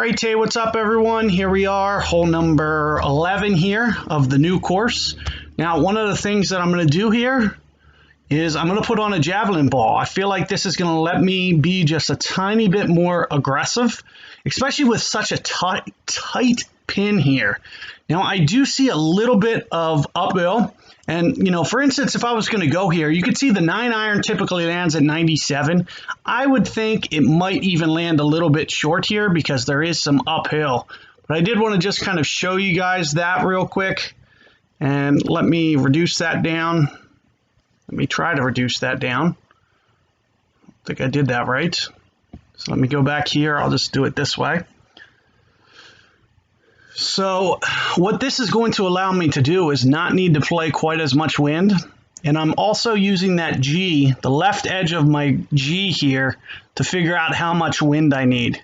Alright, hey, what's up everyone? Here we are, hole number 11 here of the new course. Now, one of the things that I'm going to do here is I'm going to put on a javelin ball. I feel like this is going to let me be just a tiny bit more aggressive, especially with such a tight pin here. Now, I do see a little bit of uphill. And, for instance, if I was going to go here, you could see the 9-iron typically lands at 97. I would think it might even land a little bit short here because there is some uphill. But I did want to just kind of show you guys that real quick. And let me reduce that down. Let me try to reduce that down. I think I did that right. So let me go back here. I'll just do it this way. So what this is going to allow me to do is not need to play quite as much wind. And I'm also using that G, the left edge of my G here, to figure out how much wind I need.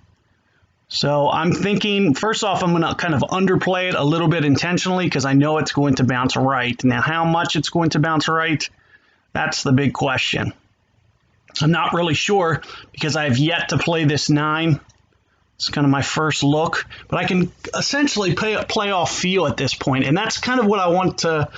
So I'm thinking, first off, I'm going to kind of underplay it a little bit intentionally because I know it's going to bounce right. Now, how much it's going to bounce right, that's the big question. I'm not really sure because I have yet to play this 9. It's kind of my first look, but I can essentially play off feel at this point. And that's kind of what I want to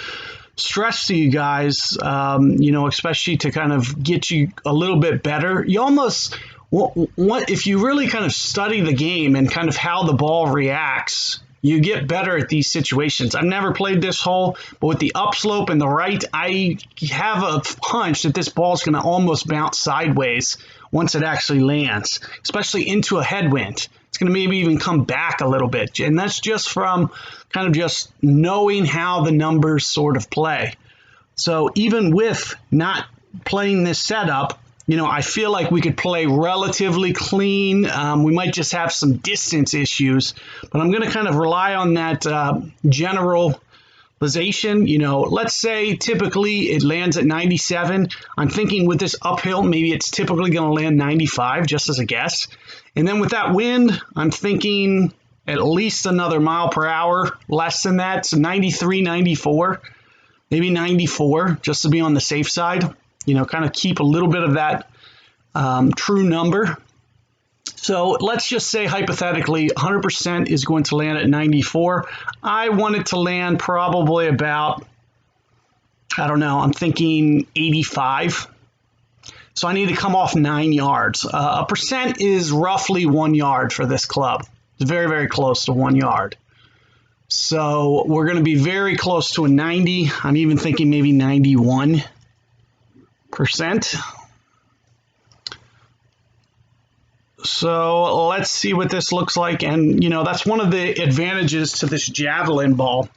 stress to you guys, especially to kind of get you a little bit better. You almost want, if you really kind of study the game and kind of how the ball reacts, you get better at these situations. I've never played this hole, but with the upslope and the right, I have a hunch that this ball is going to almost bounce sideways once it actually lands, especially into a headwind. It's going to maybe even come back a little bit. And that's just from kind of just knowing how the numbers sort of play. So even with not playing this setup, I feel like we could play relatively clean. We might just have some distance issues, but I'm going to kind of rely on that generalization. Let's say typically it lands at 97. I'm thinking with this uphill, maybe it's typically going to land 95, just as a guess. And then with that wind, I'm thinking at least another mile per hour, less than that. So 93, 94, maybe 94, just to be on the safe side. Kind of keep a little bit of that true number. So let's just say hypothetically 100% is going to land at 94. I want it to land probably about, I don't know, I'm thinking 85. So I need to come off 9 yards. A percent is roughly 1 yard for this club. It's very, very close to 1 yard. So we're going to be very close to a 90. I'm even thinking maybe 91%. So let's see what this looks like. And, that's one of the advantages to this javelin ball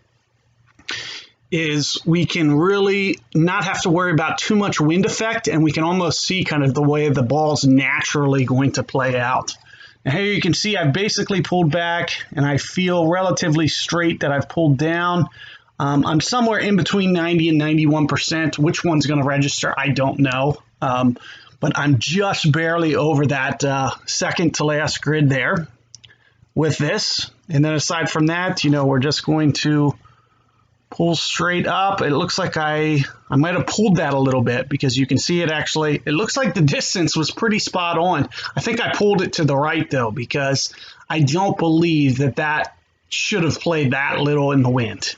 is we can really not have to worry about too much wind effect, and we can almost see kind of the way the ball's naturally going to play out. Now here you can see I've basically pulled back, and I feel relatively straight that I've pulled down. I'm somewhere in between 90 and 91%. Which one's going to register, I don't know. But I'm just barely over that second to last grid there with this. And then aside from that, we're just going to pull straight up. It looks like I might have pulled that a little bit because you can see it actually, it looks like the distance was pretty spot on. I think I pulled it to the right though, because I don't believe that should have played that little in the wind.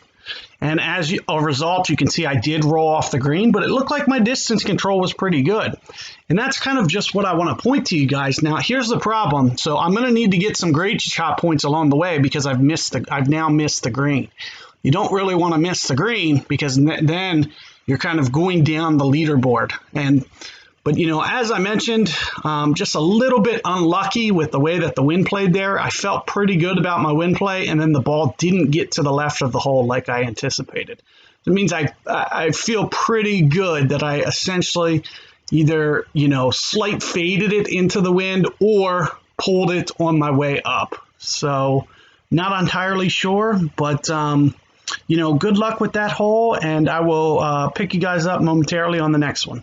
And as a result, you can see I did roll off the green, but it looked like my distance control was pretty good. And that's kind of just what I want to point to you guys. Now, here's the problem. So I'm going to need to get some grade shot points along the way because I've now missed the green. You don't really want to miss the green because then you're kind of going down the leaderboard. But, as I mentioned, just a little bit unlucky with the way that the wind played there. I felt pretty good about my wind play, and then the ball didn't get to the left of the hole like I anticipated. It means I feel pretty good that I essentially either, slight faded it into the wind or pulled it on my way up. So not entirely sure, but, good luck with that hole, and I will pick you guys up momentarily on the next one.